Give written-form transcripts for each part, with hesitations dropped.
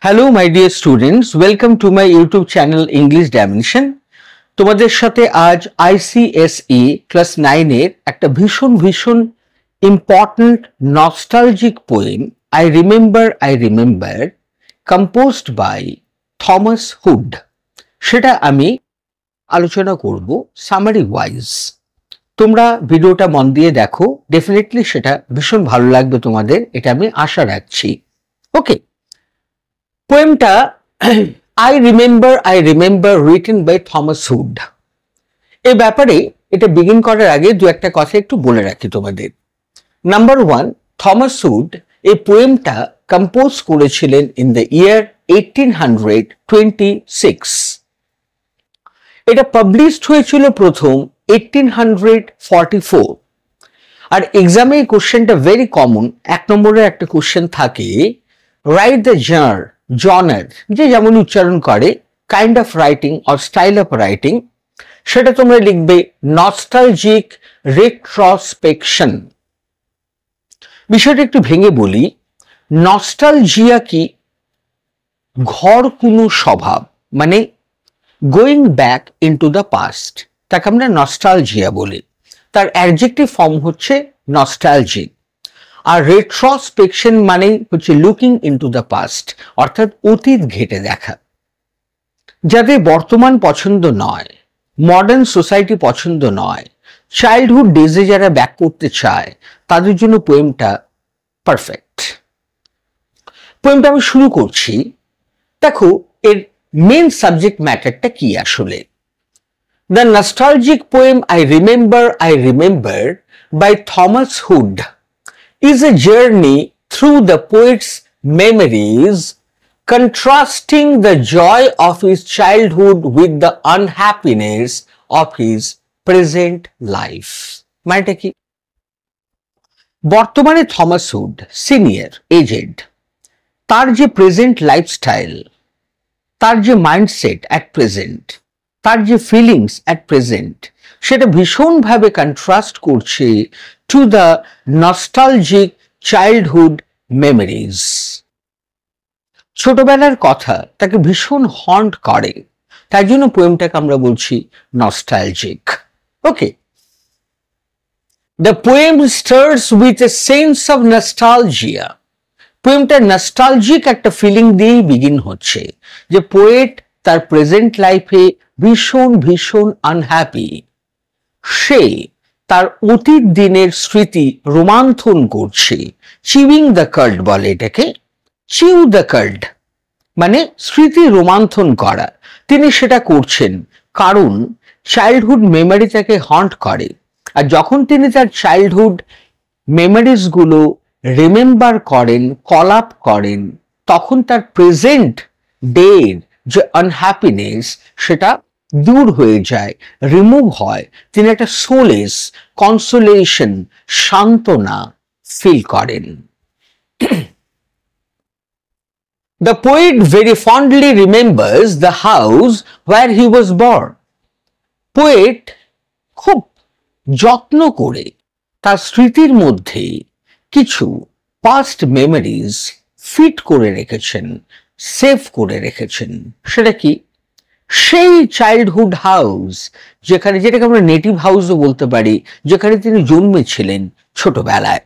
Hello my dear students, welcome to my YouTube channel English dimension. তোমাদের সাথে আজ ICSE class 9 এর একটা ভীষণ important nostalgic poem I remember composed by Thomas Hood, সেটা আমি আলোচনা করব সামারি ওয়াইজ। তোমরা ভিডিওটা মন দিয়ে দেখো, ডেফিনেটলি সেটা ভীষণ ভালো লাগবে তোমাদের, এটা আমি আশা রাখছি। ওকে, পোয়েমটা I remember written by Thomas Hood. এই ব্যাপারে এটা বিগিন করার আগে দু একটা কথা একটু বলে রাখি তোমাদের। নাম্বার ওয়ান, থমাস হুড এই পোয়েমটা কম্পোজ করেছিলেন ইন দ্য ইয়ার 1826। এটা পাবলিশড হয়েছিল প্রথম 1844। আর এক্সামে এই কোশ্চেনটা ভেরি কমন, এক নম্বরের একটা কোশ্চেন থাকে, রাইট দ্য জনার, যে যেমন উচ্চারণ করে, kind of writing or style of writing, সেটা তোমরা লিখবে নস্টালজিক রেট্রোস্পেকশন। বিষয়টা একটু ভেঙে বলি, নস্টালজিয়া কি? ঘর কোনো স্বভাব, মানে going back into the past, তাকে আমরা নস্টালজিয়া বলি। তার অ্যাডজেক্টিভ ফর্ম হচ্ছে নস্টালজিক। আর রেট্রোস্পেকশন মানে হচ্ছে লুকিং ইনটু দ্য পাস্ট, অর্থাৎ অতীত ঘেঁটে দেখা। যাদের বর্তমান পছন্দ নয়, মডার্ন সোসাইটি পছন্দ নয়, চাইল্ডহুড ডেজে যারা ব্যাক করতে চায়, তাদের জন্য পোয়েমটা পারফেক্ট। পোয়েমটা আমি শুরু করছি। দেখো এর মেন সাবজেক্ট ম্যাটারটা কি আসলে। The nostalgic poem I remember by Thomas Hood is a journey through the poet's memories, contrasting the joy of his childhood with the unhappiness of his present life. মানেটা কি? বর্তমানে থমাস হুড সিনিয়র, এজেড, তার যে present lifestyle, তার যে mindset at present, তার যে feelings at present, সেটা ভীষণভাবে কন্ট্রাস্ট করছে to the nostalgic childhood memories. ছোটবেলার কথা তাকে ভীষণ হন্ট করে, তাই জন্য পোয়েমটাকে আমরা বলছি nostalgic. Okay, the poem starts with a sense of nostalgia. পোয়েমটা নস্টালজিক একটা ফিলিং দিয়েই বিগিন হচ্ছে, যে পোয়েট তার প্রেজেন্ট লাইফে ভীষণ আনহ্যাপি। সে তার অতীত দিনের স্মৃতি রোমান্থন করছে। চিউইং দ্য কার্ড বলে এটাকে, চিউ দ্য কার্ড মানে স্মৃতি রোমান্থন করা। তিনি সেটা করছেন কারণ চাইল্ডহুড মেমোরি তাকে হন্ট করে। আর যখন তিনি তার চাইল্ডহুড মেমোরিজ গুলো রিমেম্বার করেন, কল আপ করেন, তখন তার প্রেজেন্ট ডের যে আনহ্যাপিনেস সেটা দূর হয়ে যায়, রিমুভ হয়। তিনি একটা সোলেস, কনসোলেশন, সান্ত্বনা ফিল করেন। The poet very fondly remembers the house where he was born. Poet খুব যত্ন করে তার স্মৃতির মধ্যে কিছু পাস্ট মেমোরিজ ফিট করে রেখেছেন, সেভ করে রেখেছেন। সেটা কি? সেই চাইল্ডহুড হাউস যেখানে, যেটাকে আমরা নেটিভ হাউসও বলতে পারি, যেখানে তিনি জন্মেছিলেন ছোটবেলায়।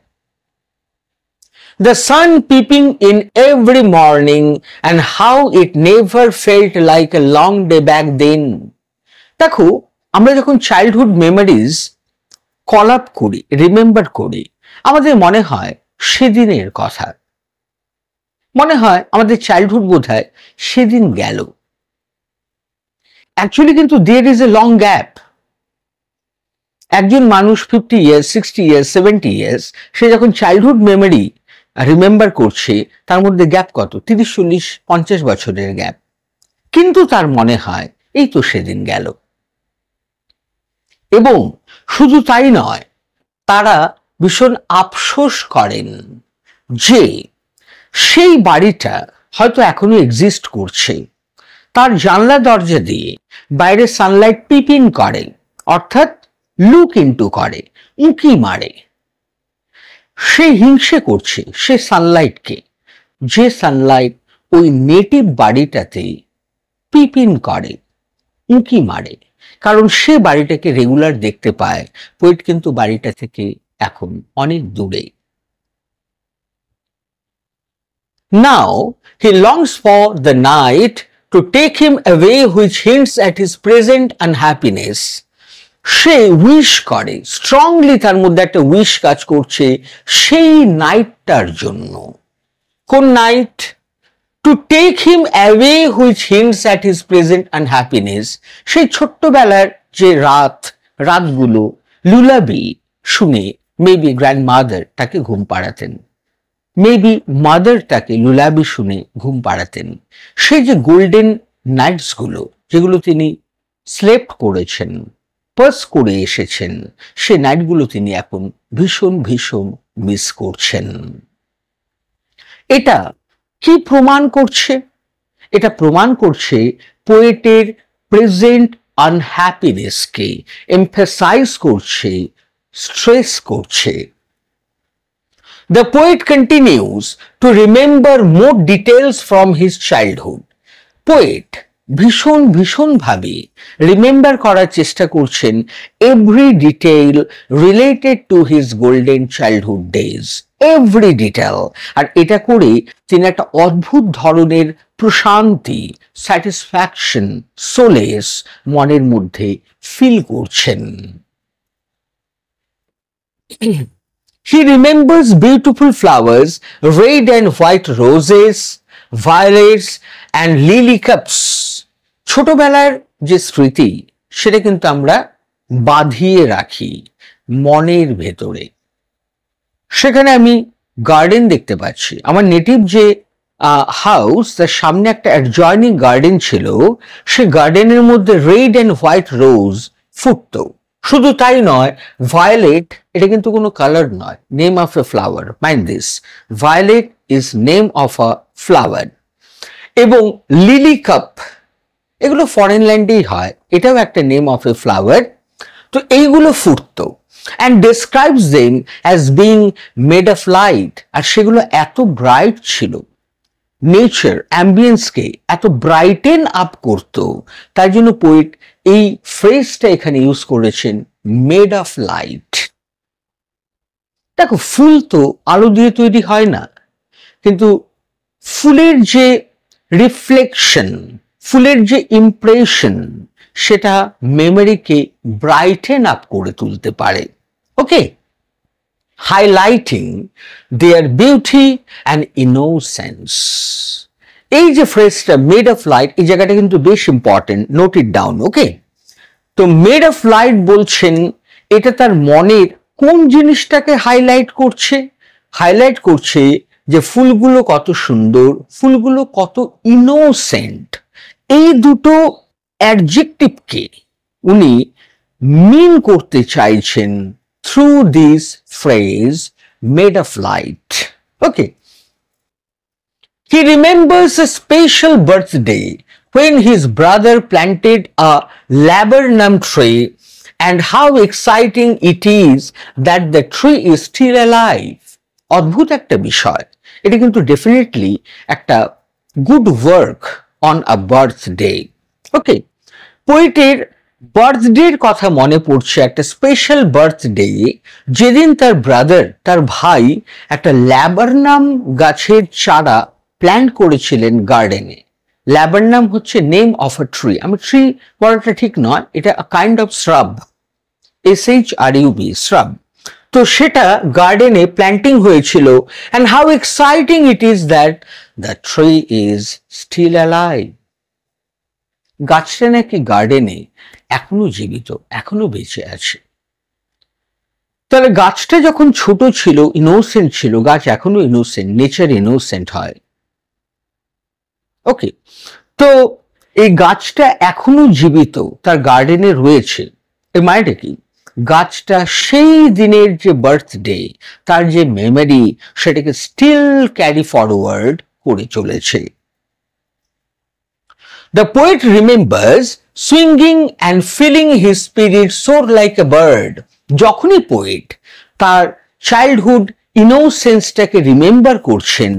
The sun peeping in every morning and how it never felt like a long day back then. দেখো, আমরা যখন চাইল্ডহুড মেমোরিজ কল আপ করি, রিমেম্বার করি, আমাদের মনে হয় সেদিনের কথা, মনে হয় আমাদের চাইল্ডহুড বোধহয় সেদিন গেল। অ্যাকচুয়ালি কিন্তু there is a long gap. একজন মানুষ 50 ইয়ার্স, 60 ইয়ার্স, 70 ইয়ার্স, সে যখন চাইল্ডহুড মেমোরি রিমেম্বার করছে, তার মধ্যে গ্যাপ কত? 30, 40, 50 বছরের গ্যাপ। কিন্তু তার মনে হয় এই তো সেদিন গেল। এবং শুধু তাই নয়, তারা ভীষণ আফসোস করেন যে সেই বাড়িটা হয়তো এখনো এক্সিস্ট করছে। তার জানলা দরজা দিয়ে বাইরে সানলাইট পিপিন করে, অর্থাৎ লুক ইনটু করে, উঁকি মারে। সে হিংসে করছে সে সানলাইটকে, যে সানলাইট ওই নেটিভ বাড়িটাতে পিপিন করে, উঁকি মারে, কারণ সে বাড়িটাকে রেগুলার দেখতে পায়। পোয়েট কিন্তু বাড়িটা থেকে এখন অনেক দূরে। Now he longs for the night to take him away, which hints at his present unhappiness. Say wish করে, স্ট্রংলি তার মধ্যে একটা উইশ কাজ করছে সেই নাইটটার জন্য। কোন night? To take him away which hints at his present unhappiness. সেই ছোট্টবেলার যে রাতগুলো লুলাবি শুনে মেবি গ্র্যান্ডমাদার তাকে ঘুম পাড়াতেন, মেবি মাদার তাকে লুলাবি শুনে ঘুম পাড়াতেন। সেই যে গোল্ডেন নাইটসগুলো যেগুলো তিনি স্লেপ্ট করেছেন, পাস করে এসেছেন, সে নাইটগুলো তিনি এখন ভীষণ ভীষণ মিস করছেন। এটা কি প্রমাণ করছে? এটা প্রমাণ করছে পোয়েটের প্রেজেন্ট আনহ্যাপিনেসকে এমফাসাইজ করছে, স্ট্রেস করছে। The poet continues to remember more details from his childhood. Poet ভীষণ ভাবে রিমেম্বার করার চেষ্টা করছেন every detail related to his golden childhood days, every detail. আর এটা করে তিনি একটা অদ্ভুত ধরনের প্রশান্তি, স্যাটিসফ্যাকশন, সোলেস মনের মধ্যে ফিল করছেন। He remembers beautiful flowers, red and white roses, violets and lily cups. ছোটবেলার যে স্মৃতি সেটা কিন্তু আমরা বাঁধিয়ে রাখি মনের ভেতরে। সেখানে আমি গার্ডেন দেখতে পাচ্ছি, আমার নেটিভ যে হাউস তার সামনে একটা অ্যাডজয়নিং গার্ডেন ছিল, সে গার্ডেনের মধ্যে রেড অ্যান্ড হোয়াইট রোজ ফুটতো। শুধু তাই নয়, ভায়োলেট এটা কিন্তু কোনো কালার নয়, name of a flower, mind this, violet is name of a flower. এবং লিলি কাপ এগুলো ফরেন ল্যান্ডেই হয়, এটাও একটা নেম অফ এ ফ্লাওয়ার। তো এইগুলো ফুটতো and describes them as being made of light. আর সেগুলো এত ব্রাইট ছিল, নেচার অ্যাম্বিয়েন্সকে এত ব্রাইটেন আপ করতো, তার জন্য পোয়েট এই ফ্রেজটা এখানে ইউজ করেছেন, মেড অফ লাইট। দেখো, ফুল তো আলো দিয়ে তৈরি হয় না, কিন্তু ফুলের যে রিফ্লেকশন, ফুলের যে ইমপ্রেশন, সেটা মেমোরিকে ব্রাইটেন আপ করে তুলতে পারে। Okay, highlighting their beauty and innocence. এই যে ফ্রেজটা মেড অফ লাইট, এই জায়গাটা কিন্তু বেশ ইম্পর্টেন্ট, নোট ইট ডাউন। ওকে, তো মেড অফ লাইট বলছেন এটা তার মনের কোন জিনিসটাকে হাইলাইট করছে? হাইলাইট করছে যে ফুলগুলো কত সুন্দর, ফুলগুলো কত ইনোসেন্ট। এই দুটো অ্যাডজেক্টিভকে উনি মিন করতে চাইছেন through this phrase made of light. Okay, he remembers a special birthday when his brother planted a laburnum tree and how exciting it is that the tree is still alive. অদ্ভুত একটা বিষয়, এটা কিন্তু ডেফিনেটলি একটা good work on a birthday. Okay, পোয়েটের বার্থডের কথা মনে পড়ছে, একটা স্পেশাল বার্থডে যেদিন তার ব্রাদার, তার ভাই একটা ল্যাবারনাম গাছের চারা প্ল্যান্ট করেছিলেন গার্ডেনে। ল্যাবারনাম হচ্ছে নেম অফ আ ট্রি, আমি ট্রি বলাটা ঠিক নয়, এটা kind of shrub, SHRUB, shrub. তো সেটা গার্ডেনে প্ল্যান্টিং হয়েছিল, and how exciting it is that the tree is still alive. গাছটা নাকি গার্ডেনে এখনো জীবিত, এখনো বেঁচে আছে। তাহলে গাছটা যখন ছোট ছিল, ইনোসেন্ট ছিল, গাছ এখনো ইনোসেন্ট, নেচার ইনোসেন্ট হয়। ওকে, তো এই গাছটা এখনো জীবিত, তার গার্ডেনে রয়েছে, এর মানেটা কি? গাছটা সেই দিনের যে বার্থডে, তার যে মেমোরি, সেটাকে স্টিল ক্যারি ফরওয়ার্ড করে চলেছে। The poet remembers swinging and feeling his spirit soar like a bird. যখনই পোয়েট তার চাইল্ডহুড ইনোসেন্সটাকে রিমেম্বার করছেন,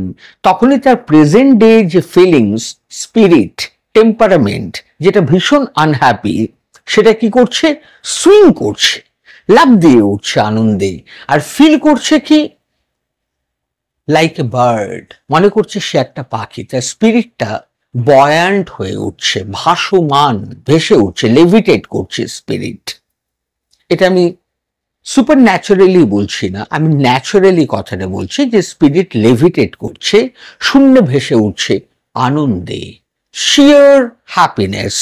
তখনই তার প্রেজেন্ট ডে যে ফিলিংস, স্পিরিট, টেম্পারামেন্ট যেটা ভীষণ আনহ্যাপি, সেটা কি করছে? সুইং করছে, লাফ দিয়ে উঠছে আনন্দে। আর ফিল করছে কি? লাইক এ বার্ড, মনে করছে সে একটা পাখি। তার স্পিরিটটা বয়ান্ট হয়ে উঠছে, ভাসমান, ভেসে উঠছে, লেভিটেট করছে স্পিরিট। এটা আমি সুপার ন্যাচারালি বলছি না, আমি ন্যাচারালি কথাটা বলছি, যে স্পিরিট লেভিটেট করছে, শূন্য ভেসে উঠছে আনন্দে, শিয়ার happiness.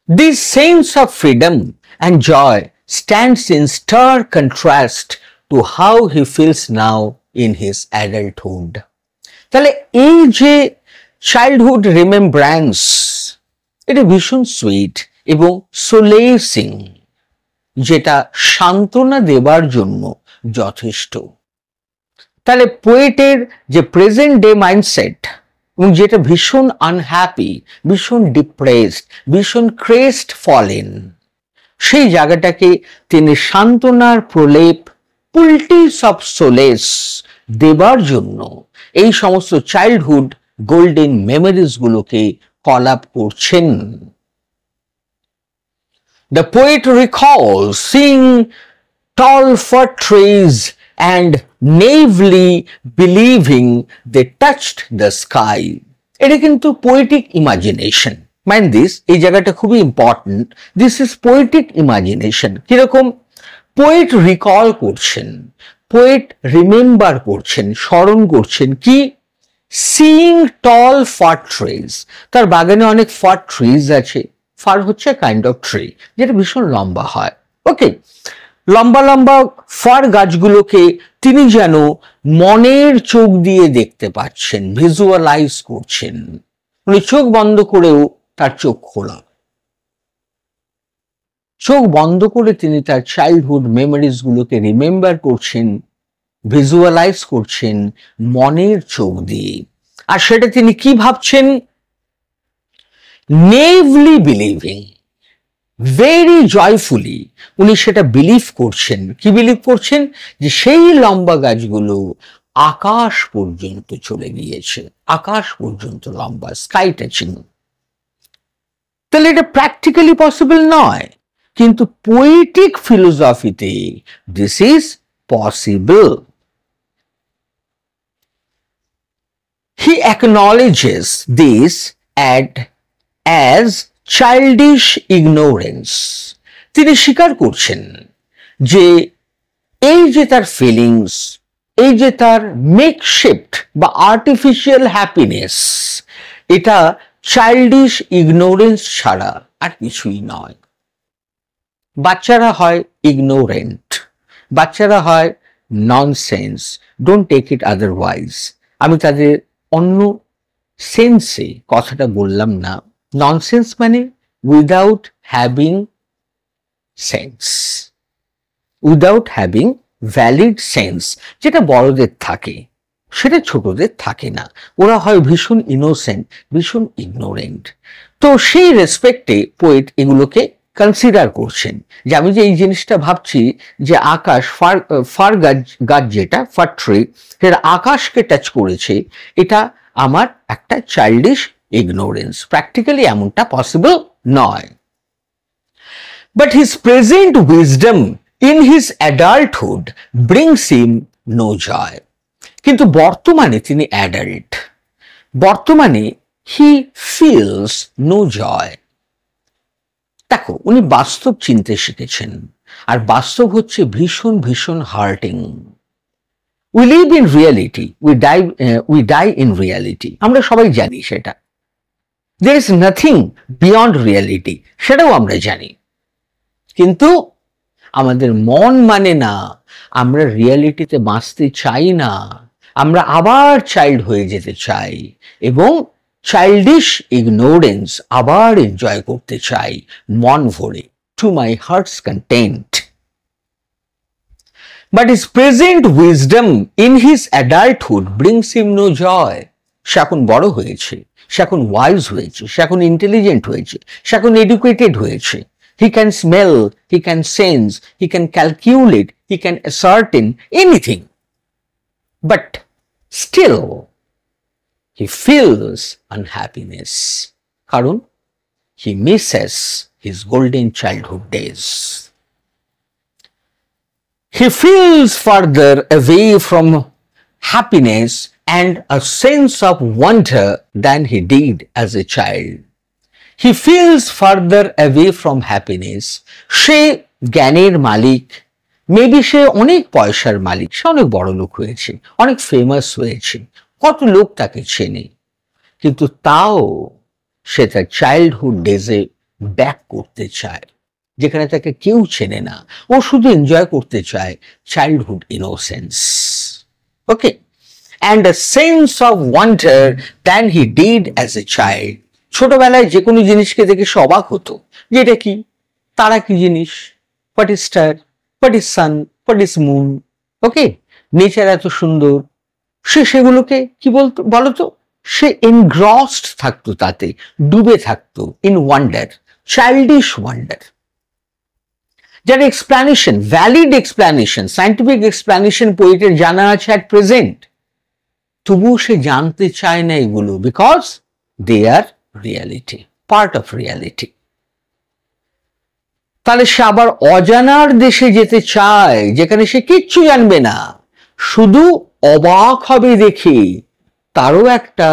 This sense of freedom and joy stands in stark contrast to how he feels now in his adulthood. তাহলে এই যে চাইল্ডহুড রিমেম্ব্রান্স, এটা ভীষণ সুইট এবং সোলেসিং, যেটা সান্ত্বনা দেবার জন্য যথেষ্ট। তাহলে পোয়েটের যে প্রেজেন্ট ডে মাইন্ডসেট, এবং যেটা ভীষণ আনহ্যাপি, ভীষণ ডিপ্রেসড, ভীষণ ক্রেস্ট ফলেন, সেই জায়গাটাকে তিনি সান্ত্বনার প্রলেপ, পুলটিস অফ সোলেস দেবার জন্য এই সমস্ত চাইল্ডহুড গোল্ডেন মেমোরিজ গুলোকে কল আপ করছেন। The poet recalls seeing tall fir trees and naively believing they touched the sky. এটা কিন্তু পোয়েটিক ইমাজিনেশন। মাইন্ড দিস, এই জায়গাটা খুবই important. This is poetic imagination. কিরকম? পোয়েট রিকল করছেন, পোয়েট রিমেম্বার করছেন, স্মরণ করছেন কি? সিইং টল ফার ট্রিজ। তার বাগানে অনেক ফার ট্রিজ আছে। ফার হচ্ছে কাইন্ড অফ ট্রি যেটা ভীষণ লম্বা হয়। ওকে, লম্বা লম্বা ফার গাছগুলোকে তিনি যেন মনের চোখ দিয়ে দেখতে পাচ্ছেন, ভিজুয়ালাইজ করছেন। উনি চোখ বন্ধ করেও তার চোখ খোলা, চোখ বন্ধ করে তিনি তার চাইল্ডহুড মেমোরিজ গুলোকে রিমেম্বার করছেন, ভিজুয়ালাইজ করছেন মনের চোখ দিয়ে। আর সেটা তিনি কি ভাবছেন? নেভলি বিলিভিং, ভেরি জয়ফুলি উনি সেটা বিলিভ করছেন। কি বিলিভ করছেন? যে সেই লম্বা গাছগুলো আকাশ পর্যন্ত চলে গিয়েছে, আকাশ পর্যন্ত লম্বা, স্কাই টাচিং। তাহলে এটা প্র্যাকটিক্যালি পসিবল নয়, কিন্তু পোয়েটিক ফিলোসফিতে this is possible. He acknowledges this as childish ignorance. তিনি স্বীকার করছেন যে এই যে তার ফিলিংস, এই যে তার মেকশিফট বা আর্টিফিশিয়াল হ্যাপিনেস, এটা চাইল্ডিশ ইগনোরেন্স ছাড়া আর কিছুই নয়। বাচ্চারা হয় ইগনোরেন্ট, বাচ্চারা হয় nonsense, don't take it otherwise. আমি তাদের অন্য সেন্সে কথাটা বললাম না। ননসেন্স মানে without having sense, without having valid sense. যেটা বড়দের থাকে সেটা ছোটদের থাকে না। ওরা হয় ভীষণ ইনোসেন্ট, ভীষণ ইগনোরেন্ট। তো সেই রেসপেক্টে পোয়েট এগুলোকে কনসিডার করছেন যে আমি যে এই জিনিসটা ভাবছি যে আকাশ, ফার গাছ যেটা ফার ট্রি, সেটা আকাশকে টাচ করেছে, এটা আমার একটা চাইল্ডিশ ইগনোরেন্স। প্র্যাকটিক্যালি এমনটা পসিবল নয়। But his present wisdom in his adulthood brings him no joy. কিন্তু বর্তমানে তিনি অ্যাডাল্ট, বর্তমানে হি ফিলস নো জয়। দেখো, উনি বাস্তব চিনতে শিখেছেন, আর বাস্তব হচ্ছে ভীষণ ভীষণ hurting. We live in reality, we die in reality. আমরা সবাই জানি সেটা। there is nothing beyond reality, সেটাও আমরা জানি। কিন্তু আমাদের মন মানে না, আমরা রিয়ালিটিতে বাঁচতে চাই না। আমরা আবার চাইল্ড হয়ে যেতে চাই এবং চাইল্ডিশ ইগনোরেন্স আবার এনজয় করতে চাই মন ভরে, to my heart's content. But his present wisdom in his adulthood brings him no joy. সে এখন বড় হয়েছে, সে এখন ওয়াইজ হয়েছে, সে এখন ইন্টেলিজেন্ট হয়েছে, সে এখন এডুকেটেড হয়েছে, He can smell, he can sense, he can calculate, he can ascertain anything. But still, he feels unhappiness. কারণ he misses his golden childhood days. He feels further away from happiness and a sense of wonder than he did as a child. He feels further away from happiness. সে জ্ঞানের মালিক, maybe সে অনেক পয়সার মালিক, সে অনেক বড় লোক হয়েছে, অনেক famous হয়েছে, কত লোক তাকে চেনে, কিন্তু তাও সে তার চাইল্ডহুড ডেজে ব্যাক করতে চায়, যেখানে তাকে কেউ চেনে না, ও শুধু এনজয় করতে চায় childhood innocence. Okay, and a sense of wonder than he did as a child. ছোটবেলায় যে কোনো জিনিসকে দেখে সে অবাক হতো, যে এটা কি, তারা কি জিনিস, what is star, what is sun, what is moon. Okay, nature এত সুন্দর, সে সেগুলোকে কি বলতো, সে এনগ্রসড থাকতো, তাতে ডুবে থাকতো, ইন ওয়ান্ডার, চাইল্ডিশ ওয়ান্ডার। যার explanation, valid explanation, scientific explanation পোয়েটের জানা আছে অ্যাট প্রেজেন্ট, তবুও সে জানতে চায় না এগুলো, because they are reality, part of reality. তাহলে সে আবার অজানার দেশে যেতে চায়, যেখানে সে কিচ্ছু জানবে না, শুধু অবাক হবে দেখে, তারও একটা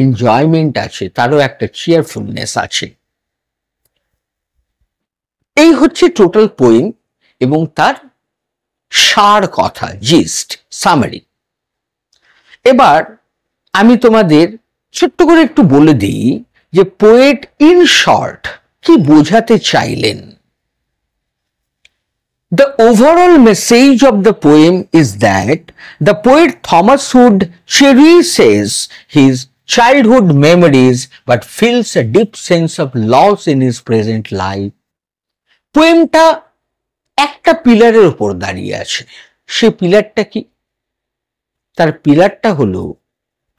এনজয়মেন্ট আছে, তারও একটা চিয়ারফুলনেস আছে। এই হচ্ছে টোটাল পোয়েম এবং তার সার কথা, জিস্ট, সামারি। এবার আমি তোমাদের ছোট্ট করে একটু বলে দিই যে পোয়েট ইন শর্ট কি বোঝাতে চাইলেন। The overall message of the poem is that the poet Thomas Hood cherishes his childhood memories but feels a deep sense of loss in his present life. পোয়েমটা একটা পিলারের উপর দাঁড়িয়ে আছে। সে পিলারটা কি? তার পিলারটা হলো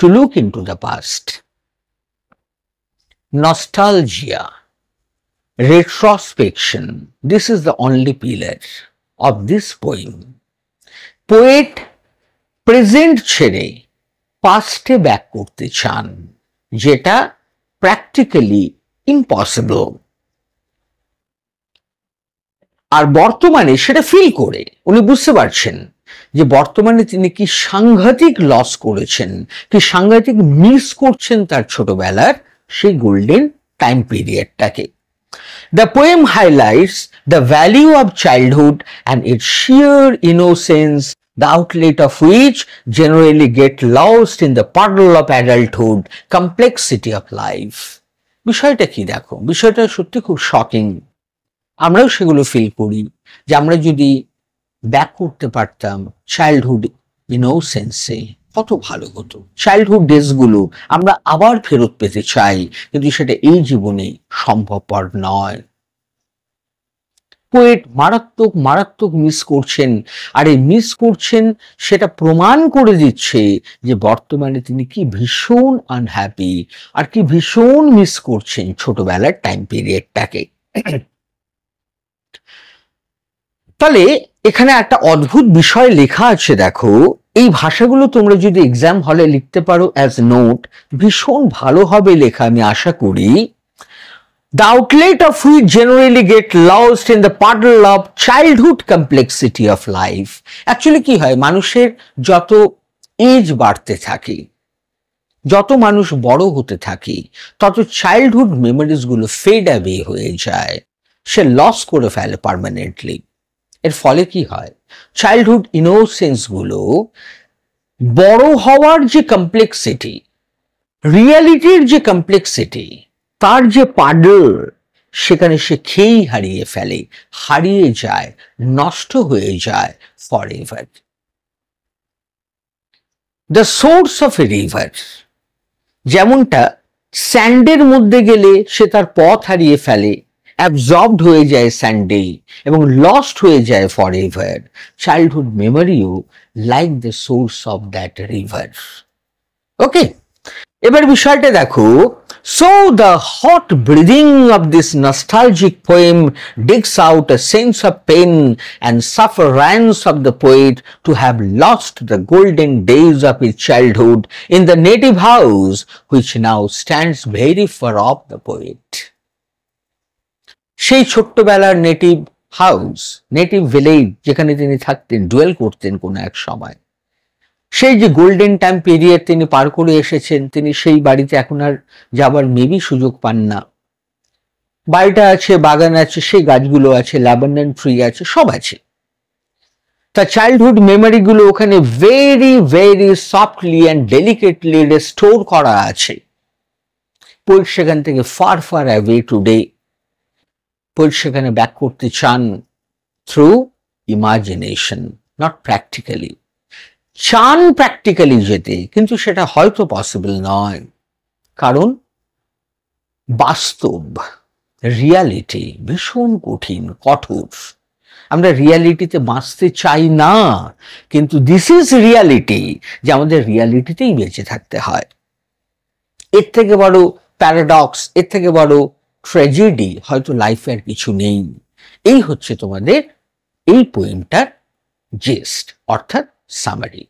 to look into the past, nostalgia, retrospection. This is the only pillar of this poem. Poet present ছেড়ে পাস্টে back করতে চান, যেটা প্র্যাকটিক্যালি ইম্পসিবল, আর বর্তমানে সেটা ফিল করে উনি বুঝতে পারছেন যে বর্তমানে তিনি কি সাংঘাতিক লস করেছেন, কি সাংঘাতিক মিস করছেন তার ছোটবেলার সেই গোল্ডেন টাইম পিরিয়ডটাকে। The poem highlights the value of childhood and its sheer innocence, the outlet of which generally get lost in the puddle of adulthood, complexity of life. বিষয়টা কি দেখো, বিষয়টা সত্যি খুব শকিং। আমরাও সেগুলো ফিল করি যে আমরা যদি ব্যাক করতে পারতাম চাইল্ডহুড ইনোসেন্সে, কত ভালো হতো। চাইল্ডহুড ডেজগুলো আমরা আবার ফেরত পেতে চাই, কিন্তু সেটা এই জীবনে সম্ভবপর নয়। পোয়েট মারাত্মক মারাত্মক মিস করছেন, আর এই মিস করছেন সেটা প্রমাণ করে দিচ্ছে যে বর্তমানে তিনি কি ভীষণ আনহ্যাপি, আর কি ভীষণ মিস করছেন ছোটবেলার টাইম পিরিয়ডটাকে। তাহলে এখানে একটা অদ্ভুত বিষয় লেখা আছে দেখো, এই ভাষাগুলো তোমরা যদি এক্সাম হলে লিখতে পারো অ্যাজ নোট, ভীষণ ভালো হবে লেখা আমি আশা করি। The outlet of which generally get lost in the puddle of childhood complexity of life. Actually কি হয়, মানুষের যত এজ বাড়তে থাকে, যত মানুষ বড় হতে থাকে, তত চাইল্ডহুড মেমোরিজ গুলো ফেড অ্যাওয়ে হয়ে যায়, সে লস করে ফেলে পার্মানেন্টলি। এর ফলে কি হয়, চাইল্ডহুড ইনোসেন্স গুলো বড় হওয়ার যে কমপ্লেক্সিটি, রিয়ালিটির যে কমপ্লেক্সিটি, তার যে পাডল, সেখানে সে খেয়েই হারিয়ে ফেলে, হারিয়ে যায়, নষ্ট হয়ে যায় for ever. The source of A river, যেমনটা স্যান্ডের মধ্যে গেলে সে তার পথ হারিয়ে ফেলে, অ্যাবজর্বড হয়ে যায় স্যান্ডে এবং লস্ট হয়ে যায় ফর এভার, চাইল্ডহুড মেমোরিও like the source of that river. Okay, এবার বিষয়টা দেখো, So the hot breathing of this nostalgic poem digs out a sense of pain and sufferance of the poet to have lost the golden days of his childhood in the native house which now stands very far off the poet. সেই ছোট্টবেলার native house, native village যেখানে তিনি থাকতেন, dual করতেন কোনো এক সময়, সেই যে গোল্ডেন টাইম পিরিয়ড তিনি পার করে এসেছেন, তিনি সেই বাড়িতে এখন আর যাবার মেবি সুযোগ পান না। বাড়িটা আছে, বাগান আছে, সেই গাছগুলো আছে, ল্যাভেন্ডার ট্রি আছে, সব আছে। তার চাইল্ডহুড মেমোরিগুলো ওখানে very very softly and delicately restore করা আছে। পোয়েট সেখান থেকে far far away today. Poet সেখানে ব্যাক করতে চান থ্রু ইমাজিনেশন, নট প্র্যাকটিক্যালি। চান প্র্যাকটিক্যালি যেতে, কিন্তু সেটা হয়তো পসিবল নয়, কারণ বাস্তব রিয়ালিটি ভীষণ কঠিন, কঠোর। আমরা রিয়ালিটিতে বাঁচতে চাই না, কিন্তু দিস ইজ রিয়ালিটি, যে আমাদের রিয়ালিটিতেই বেঁচে থাকতে হয়। এর থেকে বড় প্যারাডক্স, এর থেকে বড় ট্র্যাজেডি হয়তো লাইফে আর কিছু নেই। এই হচ্ছে তোমাদের এই পোয়েমটার জেস্ট, অর্থাৎ সামারি।